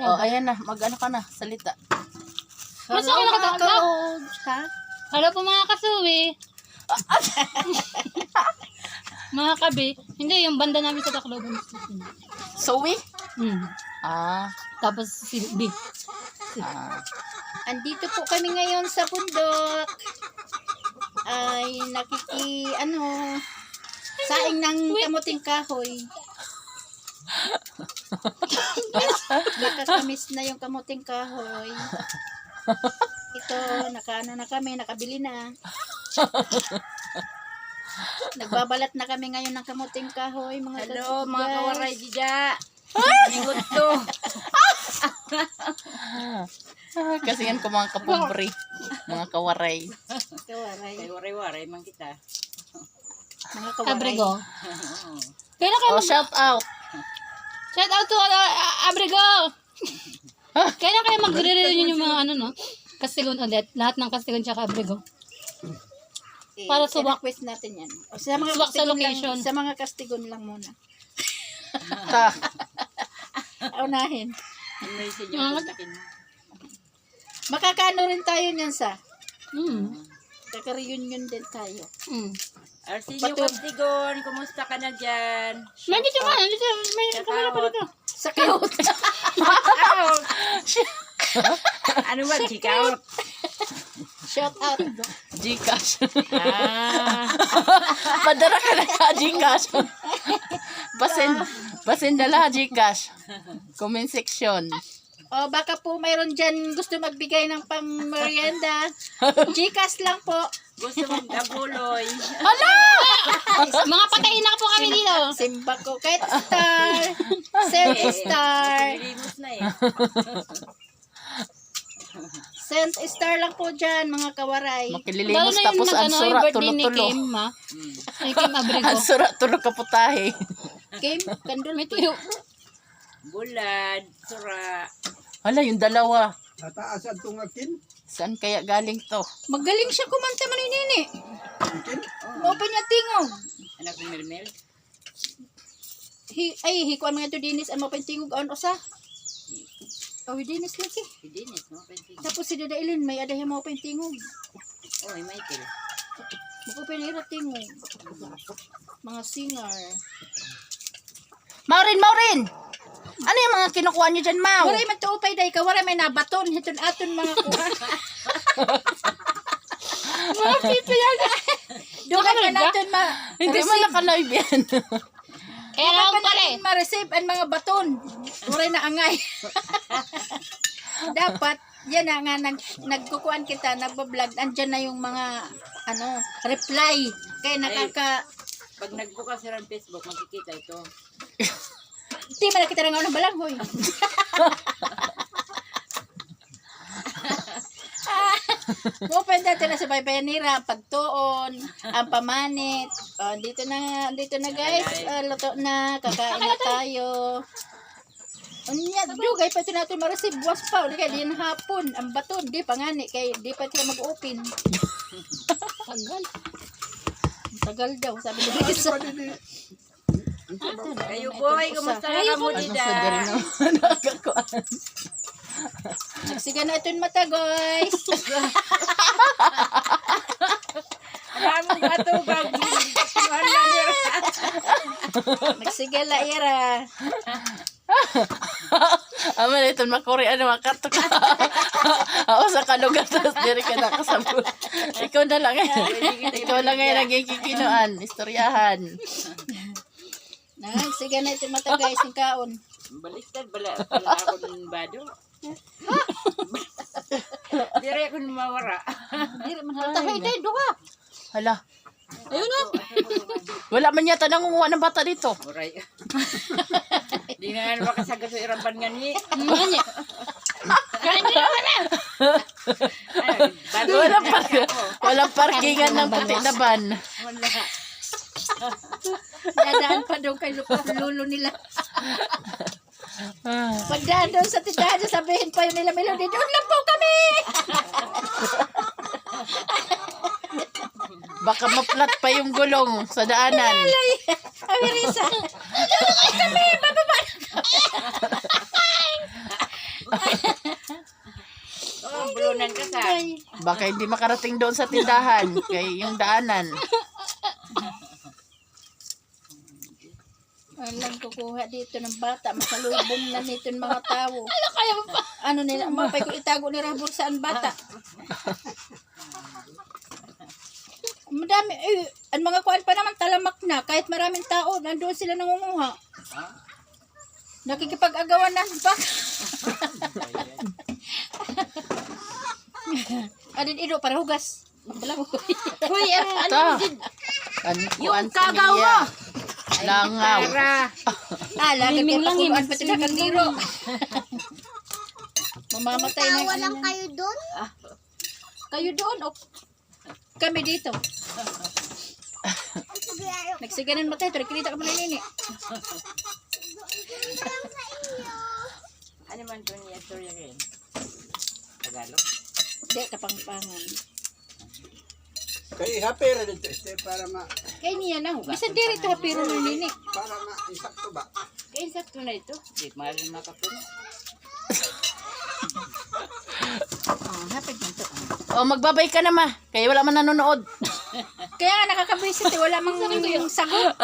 Oh, ayan na. Mag-ano ka na. Salita. Mas okay na kita. Ha? Hello po mga kasuwi. Mga kabi. Hindi, yung banda namin sa Tacloban. Zoe? Hmm. Ah. Tapos si B. Ah. Andito po kami ngayon sa bundok. Ay saing ng kamuting kahoy. Nakakamiss na yung kamuting kahoy. Ito, na kami, nakabili na. Nagbabalat na kami ngayon ng kamuting kahoy. Hello, mga kawaray dida. Ingot to. Kasi yan ko mga kapobre. Mga kawaray. Kawaray. Kay waray-waray man kita. Mga kawaray. Abrigo. Kailan kayo Oh, shout out. Shout out to Abrigo! Kailan kayo magre-reunion yung mga ano, no? Castigon ulit. Lahat ng Castigon tsaka Abrigo. Para subak. Request natin yan. O, sa mga Subak sa Castigon location. Lang, sa mga Castigon lang muna. Ta. Unahin. Ano yung sinyo Mga- kontakin mo? Makakaano rin tayo niyan sa. Hmm. Kaka-reunion din tayo. Hmm. Arsenio Castigon, kumusta ka na dyan? Nandito ka, nandito. May kamera pa dito. Sa kaut. Ano ba, chikaut? Shout out. Gcash. Ah, Padara ka na sa Gcash. Basin dala Gcash. Comment section. O baka po mayroon dyan gusto magbigay ng pang-merienda. Gcash lang po. gusto mong gabuloy. Mga patayin na po kami dito. Simba ko. Kahit star. Send star. Lilimos na eh. Send star lang po dyan mga kawaray. Lalo Makililimos na tapos yung ang yung sura birthday ni tulo-tulo. Kim, ma. Ni Kim Abrigo. Ang sura tulo kaputahe. Kim, kandul. May tuyo. Bulad, sura. Hala, yung dalawa. Nataasan itong akin. Saan kaya galing to? Magaling siya kumanta maninini. Open niya tingog. Anak ni Melmel. Hikuan mga ito dinis. Ano pa yung tingog aon usa? Oh, dinis lagi. Si Dennis, no? Penting. Tapos si Dadailin, may adahin mo pa yung tingog. Oh, Michael. Magpapinira tingog. Mga singer. Maureen! Ano yung mga kinukuha niyo dyan, Mau? Waray man tuupay day ka, waray may nabaton. Hiton aton mga kuha. Mga pipiyan. Dugay ka natin Hindi mo nakalive yan. Kaya lang pala eh. ma-receive ang mga baton. Waray na angay. Dapat, yan na nga, nagkukuhan kita, nagbablog, andyan na yung mga, reply. Kaya nakaka, Pag nagbukas sila ng Facebook, makikita ito. di man nakita na nga ng balanghoy. Open dati na sa Baybayanira, pagtuon, ang pamanit. Dito na guys, luto na, kakain na tayo. Unya, dugay pa ito natin ma-receive buwas pa. Di kaya di na hapon, ang baton, di pa ngani, kaya di pa sila mag-open. Tagal. Tagal daw, sabi ni isa. Kayo boy, kumusta na ka mo dida? Nakakuan. Nagsiga na ito yung mata, guys. Alam mo ba ito, bago? Nagsiga la ira. Aman ito makuri makatok. Ako sa kalugar tapos diri ka nakasabot. Ikaw na lang. Ikaw lang ngayon nagkikinuan, istoryahan. Nagsiga na ito yung mata, guys, yung kaon. Baliktad, pala ako ng bado. Dire ako ng mawara. Dili man halata. Hey, day, duha. Hala, Ayun na. wala man yata nangunguha ng bata dito. Oray. Di na nga makasaga sa iraban nga ni. Ganyan. Ganyan naman na. Walang parkingan ng puti na van. Wala. Dadaan pa daw kay lulo nila. Pagdaan doon sa tindahan, sabihin pa yun nila, Melody, doon lang po kami! Baka maplat pa yung gulong sa daanan. Amirisa, doon lang kami, bababa na kami. Baka hindi makarating doon sa tindahan. Kay yung daanan. Walang kukuha dito ng bata. Masalubong na nito ng mga tao. Ano kaya mo pa? Ano nila? Mapay ko itago ni Rabor saan bata. Madami. Ang mga kuwan pa naman talamak na. Kahit maraming tao, nandoon sila nangunguha. Nakikipag-agawan na baka. Adin ido para hugas. Magdala ko. Uy, ano Ta. din? Yung kagaw mo. Langaw. Lagi Swimming kayo lang, pakuluan eh. pati na kandiro. Mamamatay na. Tawa lang kayo doon? Kayo doon o kami dito. Nagsiganan mo tayo, pero kinita ka mo na nini. Ano man ito niya? Sorry rin. Tagalog? Hindi, kapangpangan. Kay happy ra dito este para Kaya niya na, bisan diri ito hapiro mo nini. para maisakto ba. Kaya sakto na ito. Di mahal na makapun. Hapit mo ito. O, magbabay ka na, ma. Kaya wala man nanonood. Kaya nga nakakabisit, wala mang sagot.